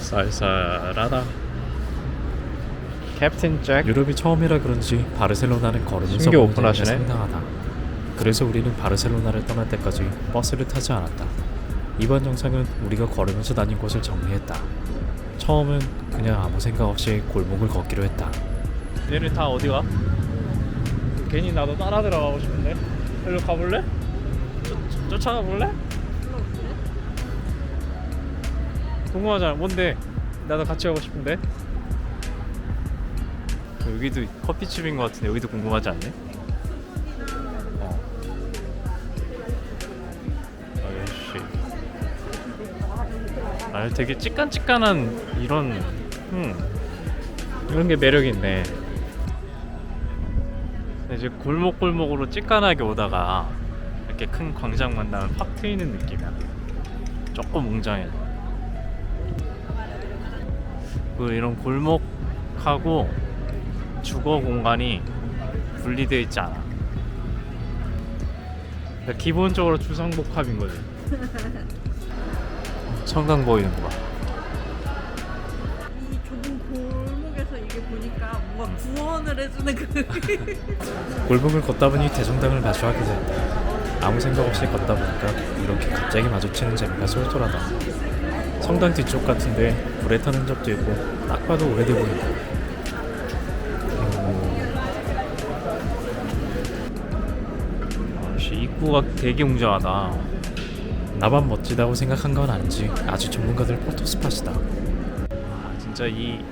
쌀쌀하다. 캡틴 잭. 유럽이 처음이라 그런지 바르셀로나는 걸으면서 신규 보는 오픈하시네. 재미가 상당하다. 그래서 우리는 바르셀로나를 떠날 때까지 버스를 타지 않았다. 이번 영상은 우리가 걸으면서 다닌 곳을 정리했다. 처음은 그냥 아무 생각 없이 골목을 걷기로 했다. 얘네 다 어디가? 괜히 나도 따라 들어가고 싶은데. 일로 가볼래? 쫓아가 볼래? 궁금하잖아. 뭔데? 나도 같이 가고 싶은데. 여기도 커피집인 것 같은데 여기도 궁금하지 않니? 아저씨. 아, 되게 찌깐찌깐한 이런 게 매력이 있네. 이제 골목골목으로 찌깐하게 오다가 이렇게 큰 광장 만나면 확 트이는 느낌이야. 조금 웅장해. 그 이런 골목하고 주거 공간이 분리되어 있지 않아. 그러니까 기본적으로 주상복합인 거지. 성당 보이는 거 봐. 이 좁은 골목에서 이게 보니까 뭔가 구원을 해주는 그 골목을 걷다 보니 대성당을 마주하게 되었다. 아무 생각 없이 걷다 보니까 이렇게 갑자기 마주치는 재미가 쏠쏠하다. 성당 뒤쪽 같은데 불에 타는 적도 있고 딱 봐도 오래돼 보인다. 입구가 되게 웅장하다. 나만 멋지다고 생각한 건 아닌지 아주 전문가들 포토스팟이다. 아, 진짜 이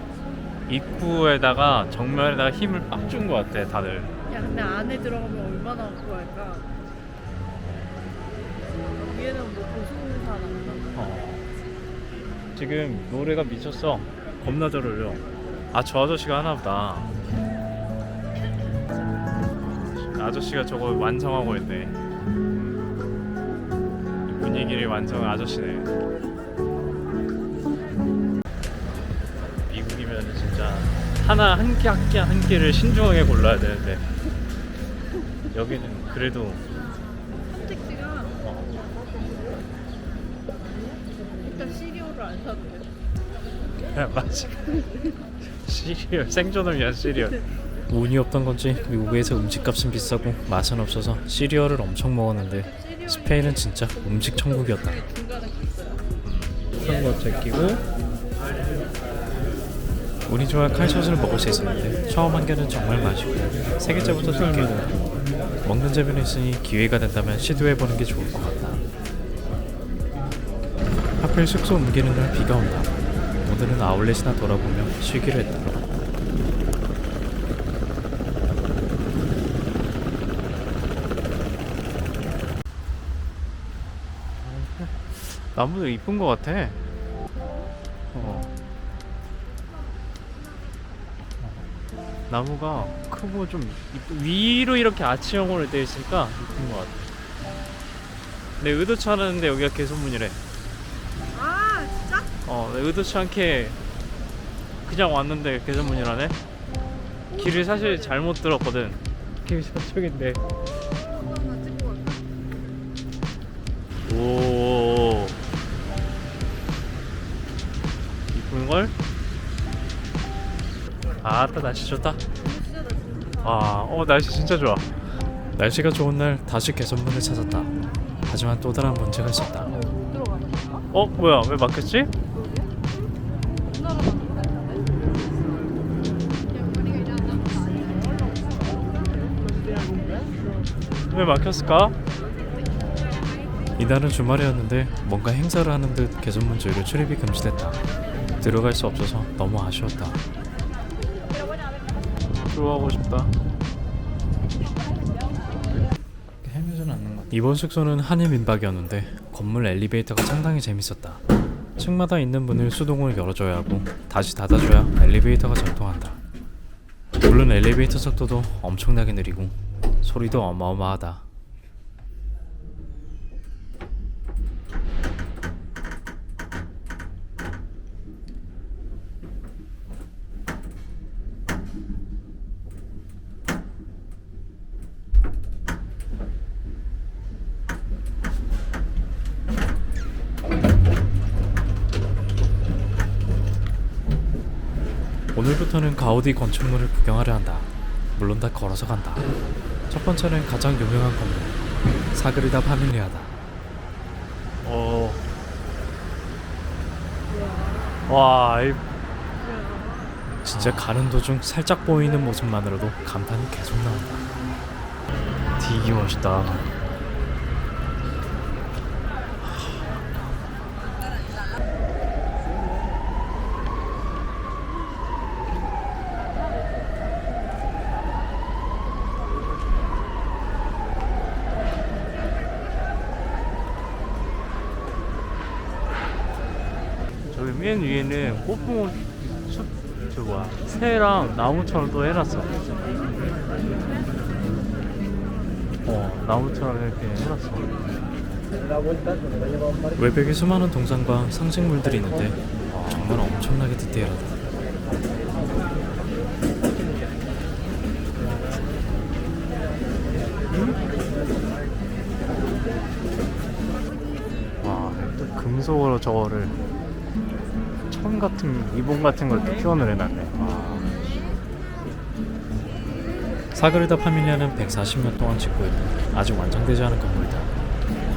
입구에다가 정면에다가 힘을 빡 준 것 같아 다들. 야 근데 안에 들어가면 얼마나 좋아할까. 위에는 뭐 고수공사 나나? 지금 노래가 미쳤어. 겁나 잘 어울려. 아, 저 아저씨가 하나보다. 아저씨가 저거 완성하고 있네. 이 분위기를 완성한 아저씨네. 미국이면 진짜 한 개를 신중하게 골라야 되는데 여기는 그래도 택시가 일단 시리얼을 안 사도 돼. 그냥 맞지. 시리얼, 생존을 위한 시리얼. 운이 없던 건지 미국에서 음식값은 비싸고 맛은 없어서 시리얼을 엄청 먹었는데 스페인은 진짜 음식 천국이었다. 중간에 있어요. 한거 제끼고 운이 좋아 칼젓을 먹을 수 있었는데 처음 한 개는 정말 맛있고 세 개째부터 느끼고 먹는 재미는 있으니 기회가 된다면 시도해보는 게 좋을 것 같다. 하필 숙소 옮기는 날 비가 온다. 오늘은 아울렛이나 돌아보며 쉬기로 했다. 나무도 이쁜 거 같아. 나무가 크고 좀 위로 이렇게 아치형으로 되어 있으니까 이쁜 거 같아. 근데 의도치 않았는데 여기가 개소문이래. 아 진짜? 내 의도치 않게 그냥 왔는데 개소문이라네. 길을 사실 잘못 들었거든. 길이 저쪽인데. 나 찍고 갈까? 오, 이쁜걸? 아따, 날씨 좋다. 날씨 진짜 좋아. 날씨가 좋은 날 다시 개선문을 찾았다. 하지만 또 다른 문제가 있었다. 못 들어가는 건가? 뭐야, 왜 막혔지? 왜 막혔을까? 이날은 주말이었는데 뭔가 행사를 하는 듯 개선문 조이로 출입이 금지됐다. 들어갈 수 없어서 너무 아쉬웠다. 들어가고 싶다. 헤매지는 않는 것 같아. 이번 숙소는 한일 민박이었는데 건물 엘리베이터가 상당히 재밌었다. 층마다 있는 문을 수동으로 열어줘야 하고 다시 닫아줘야 엘리베이터가 작동한다. 물론 엘리베이터 속도도 엄청나게 느리고 소리도 어마어마하다. 오늘부터는 가우디 건축물을 구경하려 한다. 물론 다 걸어서 간다. 첫 번째는 가장 유명한 건물, 사그리다 파밀리아다. 와, 진짜 가는 도중 살짝 보이는 모습만으로도 감탄이 계속 나온다. 되게 멋있다. 저기 맨 위에는 꽃봉 숲, 저 뭐야, 새랑 나무처럼 또 해놨어. 나무처럼 이렇게 해놨어. 외벽에 수많은 동상과 상징물들이 있는데 정말 엄청나게 디테일하다. 와, 또 금속으로 저거를 천 같은 리본 같은 걸 또 표현을 해놨네. 와. 사그리다 파밀리아는 140년 동안 짓고 있는 아직 완성되지 않은 건물이다.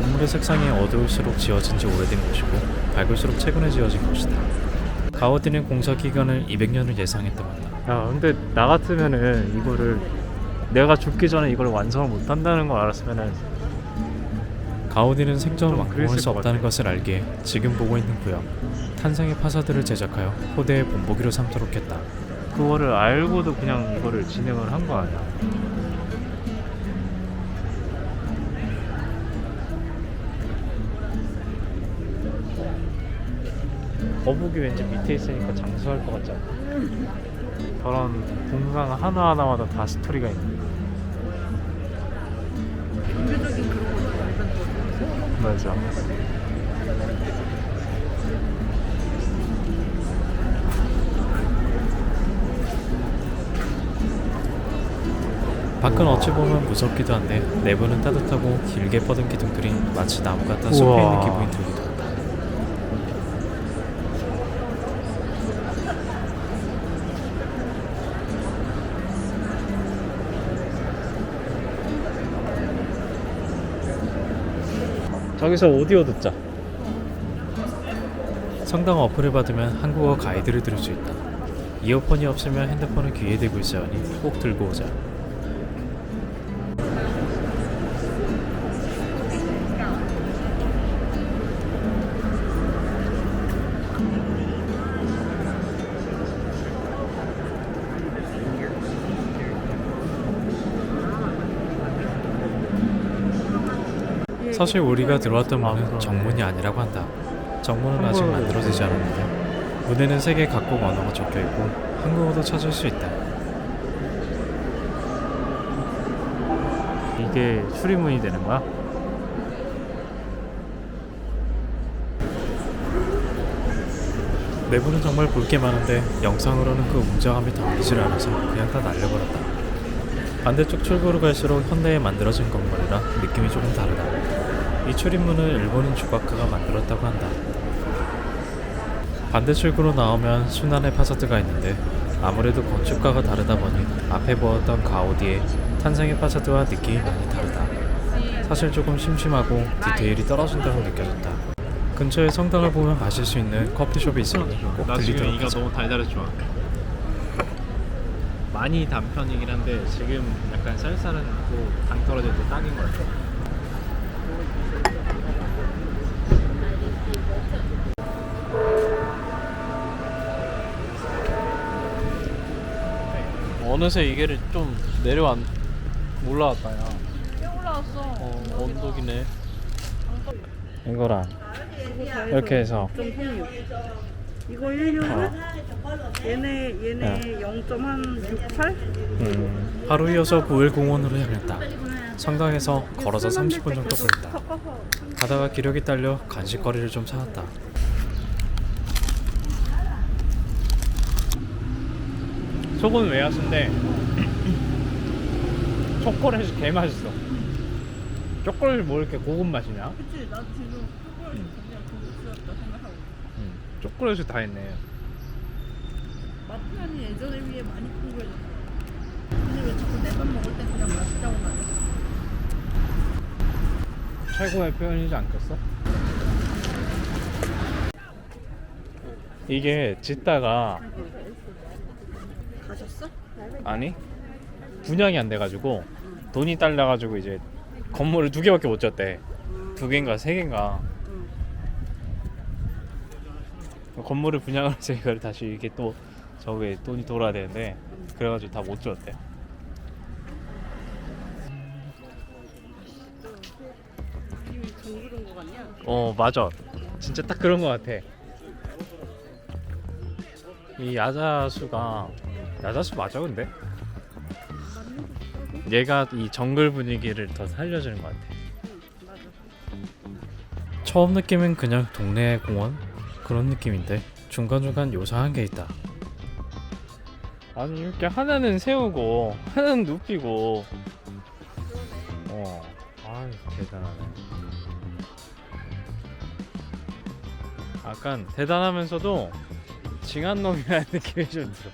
건물의 색상이 어두울수록 지어진 지 오래된 곳이고 밝을수록 최근에 지어진 곳이다. 가우디는 공사 기간을 200년을 예상했다고 한다. 야, 근데 나 같으면은 이거를 내가 죽기 전에 이걸 완성을 못 한다는 걸 알았으면은 가우디는 생전 좀 완공할 그랬을 수 것 없다는 같아. 것을 알기에 지금 보고 있는 구역 탄생의 파사드를 제작하여 포대의 본보기로 삼도록 했다. 그거를 알고도 그냥 이거를 진행을 한 거 아니야. 거북이 왠지 밑에 있으니까 장수할 것 같지 않아? 저런 동상 하나하나마다 다 스토리가 있네. 종교적인 그런 거잖아. 맞아. 밖은 어찌 보면 무섭기도 한데 내부는 따뜻하고 길게 뻗은 기둥들이 마치 나무 같은 숲에 있는 우와. 기분이 들기도 한다. 저기서 오디오 듣자. 성당 어플을 받으면 한국어 가이드를 들을 수 있다. 이어폰이 없으면 핸드폰을 귀에 대고 있어야 하니 꼭 들고 오자. 사실 우리가 들어왔던 문은 정문이 아니라고 한다. 정문은 아직 한국어로 만들어지지 않았는데 문에는 3개 각국 언어가 적혀있고 한국어도 찾을 수 있다. 이게 출입문이 되는 거야? 내부는 정말 볼 게 많은데 영상으로는 그 웅장함이 담기질 않아서 그냥 다 날려버렸다. 반대쪽 출구로 갈수록 현대에 만들어진 건물이라 느낌이 조금 다르다. 이 출입문을 일본인 조각가가 만들었다고 한다. 반대 출구로 나오면 순환의 파사드가 있는데 아무래도 건축가가 다르다 보니 앞에 보았던 가우디의 탄생의 파사드와 느낌이 많이 다르다. 사실 조금 심심하고 디테일이 떨어진다고 느껴졌다. 근처에 성당을 보면 마실 수 있는 커피숍이 있으니 꼭 들리도록 하자. 너무 달달해서 좋아. 많이 단 편이긴 한데 지금 약간 쌀쌀한 당 떨어질 때 딱인 것 같아. 어느새 이게를 좀 올라왔다. 야. 꽤 올라왔어. 언덕이네. 이거랑 이렇게 해서 0.36. 이거 1류는 얘네 0.68? 하루 이어서 9일 공원으로 향했다. 성당에서 걸어서 30분 정도 걸린다. 가다가 기력이 딸려 간식거리를 좀 사왔다. 속은 웨하스인데 초콜릿이 개 맛있어. 초콜릿이 뭐 이렇게 고급 맛이냐? 그치, 나 지금 초콜릿 그냥 그 목수였다 생각하고. 초콜릿이 다 있네. 마피아는 예전에 비해 많이 풍부해졌어. 근데 왜 자꾸 내 밥 먹을 때 그냥 맛있다고 말해? 최고의 표현이지 않겠어? 이게 짓다가 가셨어? 아니 분양이 안 돼가지고 돈이 딸려가지고 이제 건물을 2개밖에 못 졌대. 2개인가 3개인가. 건물을 분양을 해서 이걸 다시 이게 또 저게 돈이 돌아야 되는데 그래가지고 다 못 줬대. 느낌이 정그런 거 같냐? 맞아. 진짜 딱 그런 거 같아. 이 야자수가 야자수 맞아 근데? 얘가 이 정글 분위기를 더 살려주는 것 같아. 맞아. 처음 느낌은 그냥 동네 공원 그런 느낌인데 중간중간 요상한 게 있다. 아니 이렇게 하나는 세우고 하나는 눕히고 아이 대단하네. 약간 대단하면서도 징한 놈이라는 느낌이 좀 들어.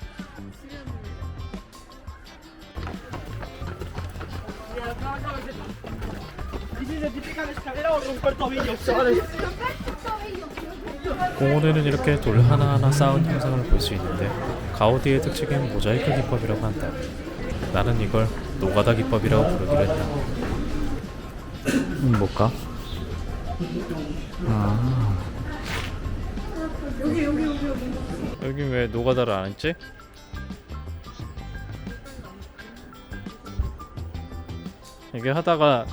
공원에는 이렇게 돌 하나하나 쌓은 형상을 볼 수 있는데 가우디의 특징인 모자이크 기법이라고 한다. 나는 이걸 노가다 기법이라고 부르기로 했다. 뭘까? 여기 왜 노가다를 안 했지? 이게 하다가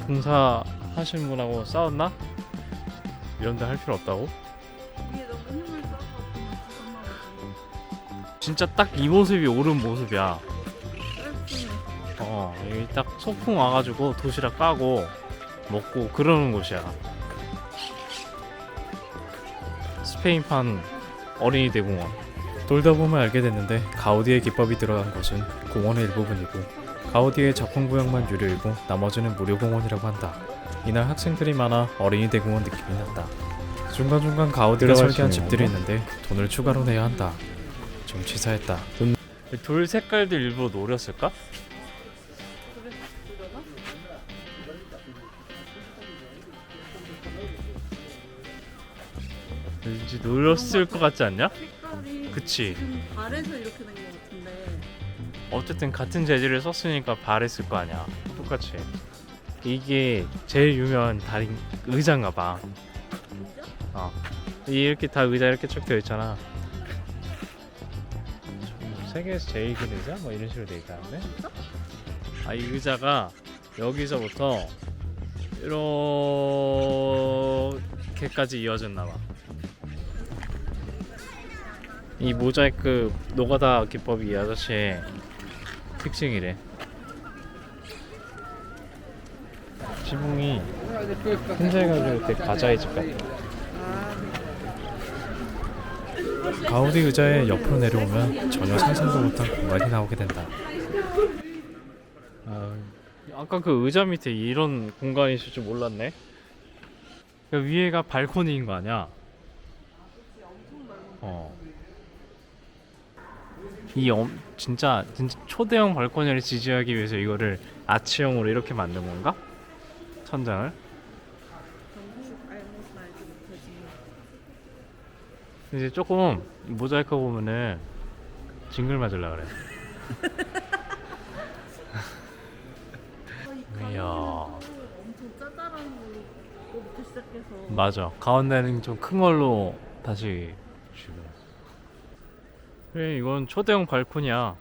봉사 하시는 분하고 싸웠나? 이런 데 할 필요 없다고? 위에 너무 힘을 써서 그냥 부담하고 진짜 딱 이 모습이 옳은 모습이야. 썰풍해. 여기 딱 소풍 와가지고 도시락 까고 먹고 그러는 곳이야. 스페인판 어린이 대공원. 돌다 보면 알게 됐는데 가우디의 기법이 들어간 곳은 공원의 일부분이고 가우디의 작품 구역만 유료이고 나머지는 무료 공원이라고 한다. 이날 학생들이 많아 어린이 대공원 느낌이 났다. 중간중간 가우디가 들어갈 설계한 수 있는 집들이 건가? 있는데 돈을 추가로 내야 한다. 좀 치사했다. 돌 색깔도 일부러 노렸을까? 왠지 노렸을 것 같지 않냐? 색깔이 그치. 좀 발에서 이렇게 된 거 같은데. 어쨌든 같은 재질을 썼으니까 바랬을 거 아니야. 똑같이. 이게 제일 유명한 달인 의자인가 봐. 이렇게 다 의자 이렇게 쭉 되어 있잖아. 세계에서 제일 긴 의자? 뭐 이런 식으로 되어 있다는데? 이 의자가 여기서부터 이렇게까지 이어졌나 봐. 이 모자이크 노가다 기법이 이 아저씨의 특징이래. 지붕이 흰색가지고 되게 가자의 집 같아. 가우디 의자의 옆으로 내려오면 전혀 상상도 못한 공간이 나오게 된다. 아까 그 의자 밑에 이런 공간이 있을 줄 몰랐네. 그 위에가 발코니인 거 아니야? 진짜 초대형 발코니를 지지하기 위해서 이거를 아치형으로 이렇게 만든 건가? 천장을? 이제 조금 모자이크 보면은 징글 맞으려 그래. 이야. 엄청 짜잘한 거부터 시작해서. 맞아. 가운데는 좀 큰 걸로 다시 주고. 그래, 이건 초대형 발코니야.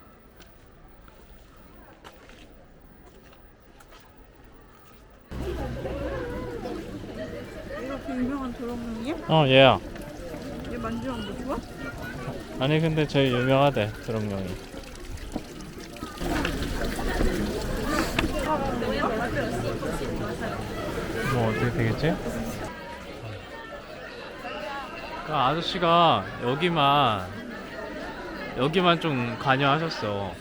이렇게 유명한 드럼용이야? 얘야. 얘 만지면 뭐 좋아? 아니 근데 제일 유명하대 드럼용이. 뭐 어떻게 되겠지? 그 아저씨가 여기만 좀 관여하셨어.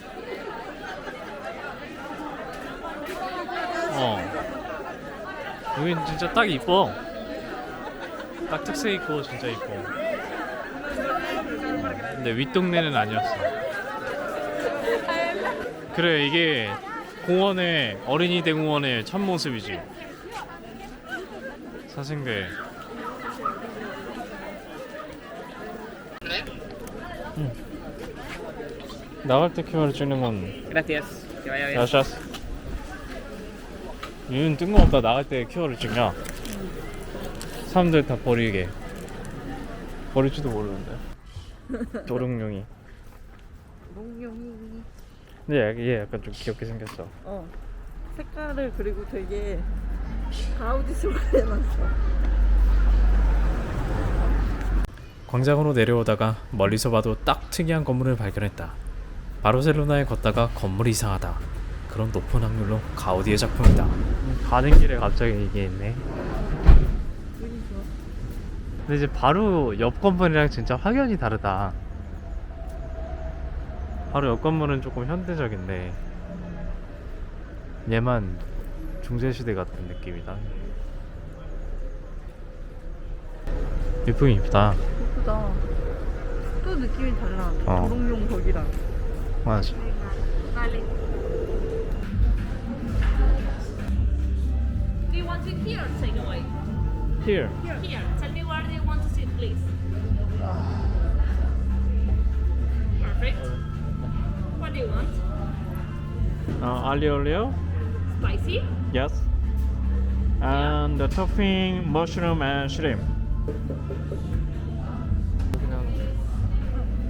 여긴 진짜 딱 이뻐. 딱 특색 있고 진짜 이뻐. 근데 윗동네는 아니었어. 그래, 이게 공원의 어린이 대공원의 첫 모습이지. 사생배. 나갈 때 QR을 찍는 건 Gracias. Que vaya bien. 야샤스. 얘는 뜬금없다. 나갈 때 QR을 찍냐? 사람들 다 버리게. 버릴지도 모르는데. 도롱뇽이. 몽룡이. 근데 얘 약간 좀 귀엽게 생겼어. 색깔을 그리고 되게 가우디스럽게 해놨어. 광장으로 내려오다가 멀리서 봐도 딱 특이한 건물을 발견했다. 바르셀로나에 걷다가 건물이 이상하다. 그런 높은 확률로 가우디의 작품이다. 가는 길에 갑자기 이게 있네. 눈이 좋아. 근데 이제 바로 옆 건물이랑 진짜 확연히 다르다. 바로 옆 건물은 조금 현대적인데 얘만 중세시대 같은 느낌이다. 예쁘긴 이쁘다. 예쁘다. 또 느낌이 달라. 어. 도롱뇽 거기랑. 맞아. Do you want it here or take away? Here. Here. Tell me where do you want to sit, please. Perfect. What do you want? Aglio olio. Spicy? Yes. And the topping mushroom and shrimp.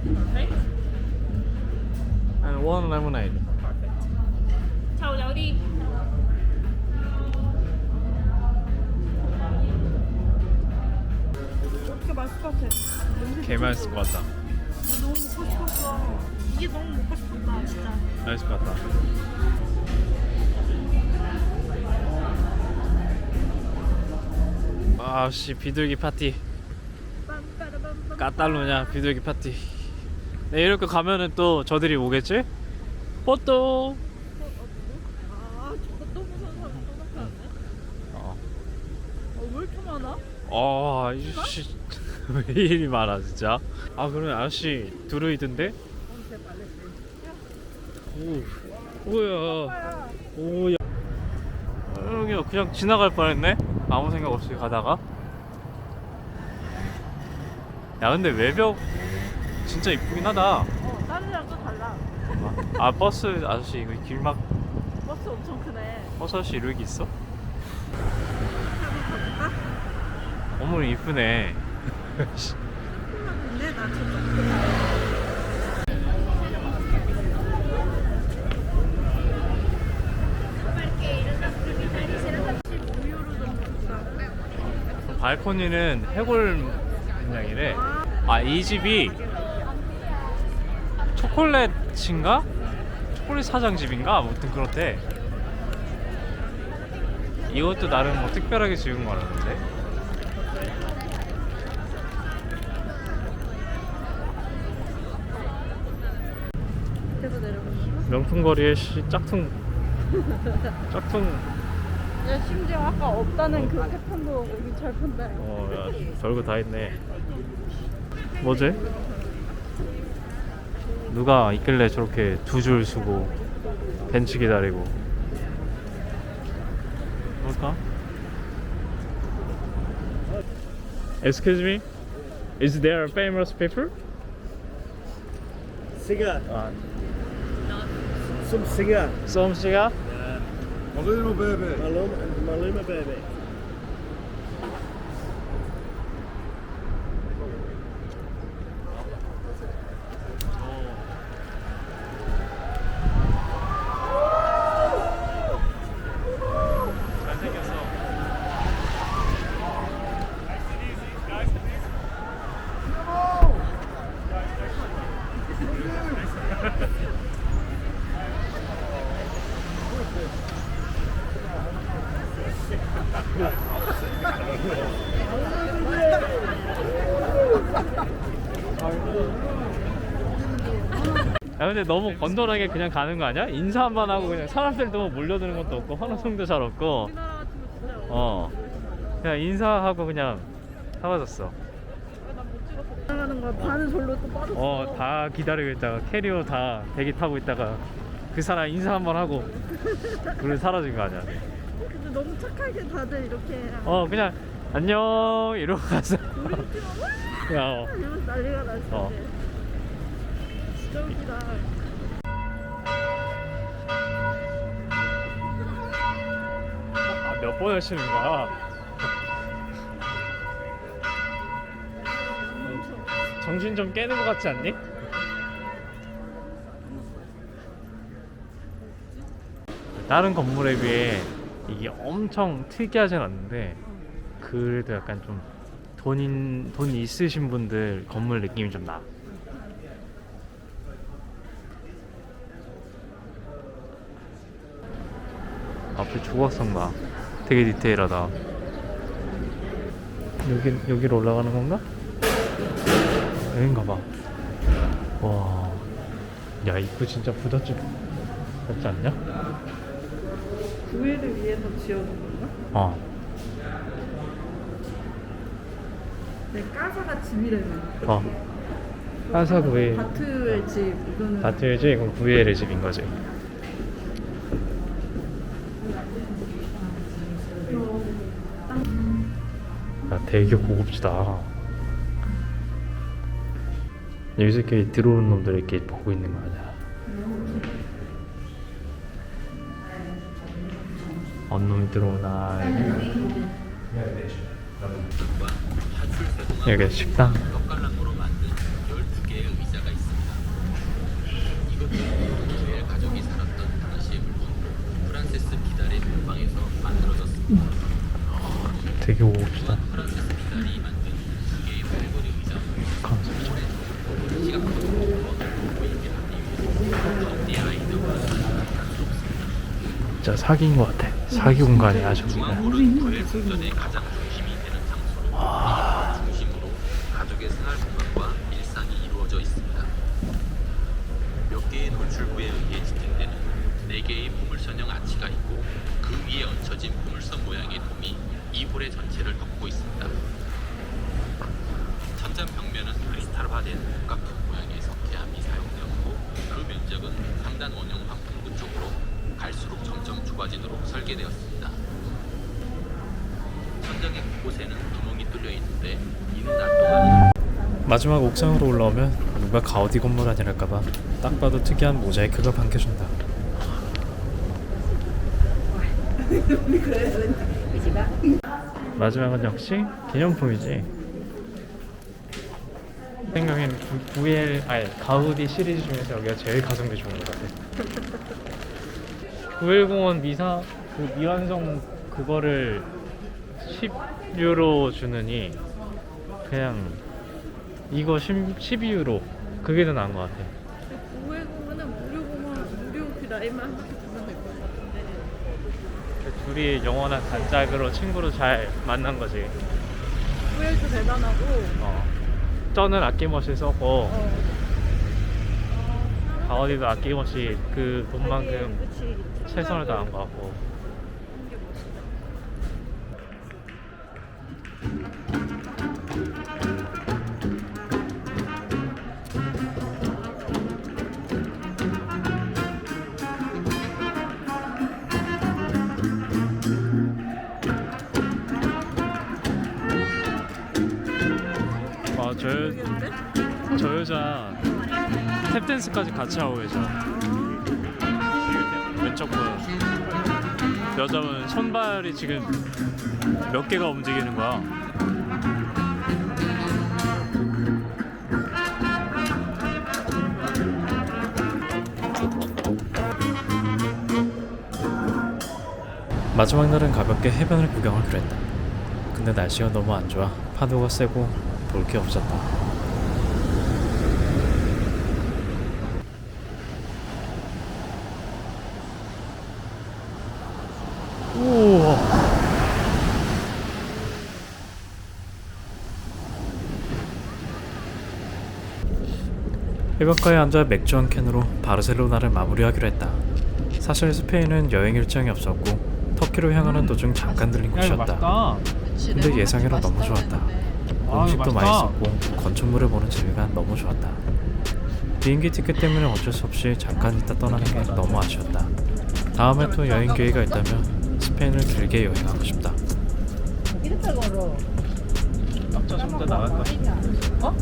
Perfect. And one lemonade. Chào cháu đi. 이렇게 맛있을 것 같아. 개 맛있을 것 같다. 너무 먹고 싶었어. 이게 너무 먹고 싶었다, 진짜. 맛있을 것 같다. 아씨 비둘기 파티. 까탈루냐 비둘기 파티. 네, 이렇게 가면은 또 저들이 오겠지? 뽀또. 아, 저거 또 무서운 사람 또 나타났네. 어. 왜 이렇게 많아? 아이씨 왜 이리 많아 진짜. 아 그러면 아저씨 드루이드인데? 오 뭐야. 오야. 여기 그냥 지나갈 뻔했네. 아무 생각 없이 가다가. 야 근데 외벽 진짜 이쁘긴 하다. 다른이랑 또 달라. 아 버스 아저씨 이거 길막 버스 엄청 크네. 버스 아저씨 이렇게 있어? 어머 이쁘네. 근데 나 진짜 발코니는 해골 문양이래. 아 이 집이 초콜릿인가? 초콜릿 사장 집인가? 아무튼 그렇대. 이것도 나름 뭐 특별하게 지은 거라는데. 밑에서 내려오는 명품거리의 짝퉁 야, 심지어 아까 없다는 그 태풍도 여기 잘 판다. 야 별거 다 있네. 뭐지? 누가 있길래 저렇게 두 줄 서고 벤치 기다리고. 뭘까? Excuse me? Is there a famous people? Cigar. 아, Some cigar. some cigar? Maluma baby. Maluma baby. 잘생겼어. 야 근데 너무 건전하게 그냥 가는 거 아니야? 인사 한번 하고 그냥 사람들도 몰려드는 것도 없고 환호성도 잘 없고. 우리나라 같은 거 진짜 그냥 인사하고 그냥 사라졌어. 난못 찍었어. 사랑하는 반은 절로 또 빠졌어. 다 기다리고 있다가 캐리어 다 대기 타고 있다가 그 사람 인사 한번 하고 그걸 사라진 거 아니야. 근데 너무 착하게 다들 이렇게 그냥 안녕 이러고 가서 야, 이러면서 난리가 났어. 어. 진짜 웃기다. 몇 번 하시는 거야? 정신 좀 깨는 것 같지 않니? 다른 건물에 비해 이게 엄청 특이하진 않는데 그래도 약간 좀 돈 있으신 분들 건물 느낌이 좀 나. 앞에 조각상 봐. 되게 디테일하다. 여기로 올라가는 건가? 여긴가 봐. 와, 야 입구 진짜 부잣집 같지 않냐? 구애를 위해서 지어준 건가? 어. 네, 까사가 집이라면. 까사 구이. 바트의 집 이거는. 바트의 집, 이건 구이엘의 집인 거지. 야, 되게 고급지다. 여기서 이렇게 들어오는 놈들 이렇게 보고 있는 거 아니야? 어느 놈이 들어오나. 여기 식당. 젓가락으로 만든 12개의 의자가 있습니다. 이것은 주엘 가족이 살았던 당시의 물건, 프란세스 피달의 묘방에서 만들어졌습니다. 되게 고급지다. 프란세스 피달이 만든 2개의 팔걸이 의자, 감사합니다. 시각적으로 보이게 하기 위해서 가운데 아이들과 단수롭습니다. 진짜 사기인 것 같아. 사기 공간이 아주 그냥. 중앙홀은 주엘 궁전의 가장 중심이 되는 장소로 중심으로 가족의 생활 공간과 일상이 이루어져 있습니다. 몇 개의 돌출부에 의해 지탱되는 4개의 포물선형 아치가 있고 그 위에 얹혀진 포물선 모양의 돔이 이 홀의 전체를 덮고 있습니다. 천장 벽면은 크리스탈화된 삼각형 모양의 석회암이 사용되었고 그 면적은 상단 원형 환풍구 쪽으로 갈수록 점점 좁아지도록 설계되었습니다. 천장의 곳곳에는 구멍이 뚫려 있는데 이는 낮 동안 마지막 옥상으로 올라오면 누가 가우디 건물 아니랄까봐 딱 봐도 특이한 모자이크가 반겨준다. 마지막은 역시 기념품이지. 생각엔 가우디 시리즈 중에서 여기가 제일 가성비 좋은 것 같아. 910원 미완성 그거를 10유로 주느니 그냥 이거 12유로 그게 더 나은 것 같아. 구애공원은 무료 그 라인만 한 바퀴 두면 될 것 같은데. 둘이 영원한 단짝으로 친구로 잘 만난 거지. 구애도 대단하고. 쩌는 아낌없이 썼고 가우디도 아낌없이 그 돈만큼 그치, 최선을 다한 것 같고. 저 여자 탭댄스까지 같이 하고 계셔. 왼쪽 분 여자분 손발이 지금 몇 개가 움직이는 거야. 마지막 날은 가볍게 해변을 구경하기로 했다. 근데 날씨가 너무 안 좋아. 파도가 세고 볼 게 없었다. 우와. 해변가에 앉아 맥주 한 캔으로 바르셀로나를 마무리하기로 했다. 사실 스페인은 여행 일정이 없었고 터키로 향하는 도중 잠깐 들린 야, 이거 곳이었다. 맛있다. 근데 예상외로 너무 좋았다. 음식도 맛있었고 건축물을 보는 재미가 너무 좋았다. 비행기 티켓 때문에 어쩔 수 없이 잠깐 있다 떠나는 게 너무 아쉬웠다. 다음에 또 여행 기회가 있다면 스페인을 길게 여행하고 싶다. 깜짝 som다 나갈 것 같아.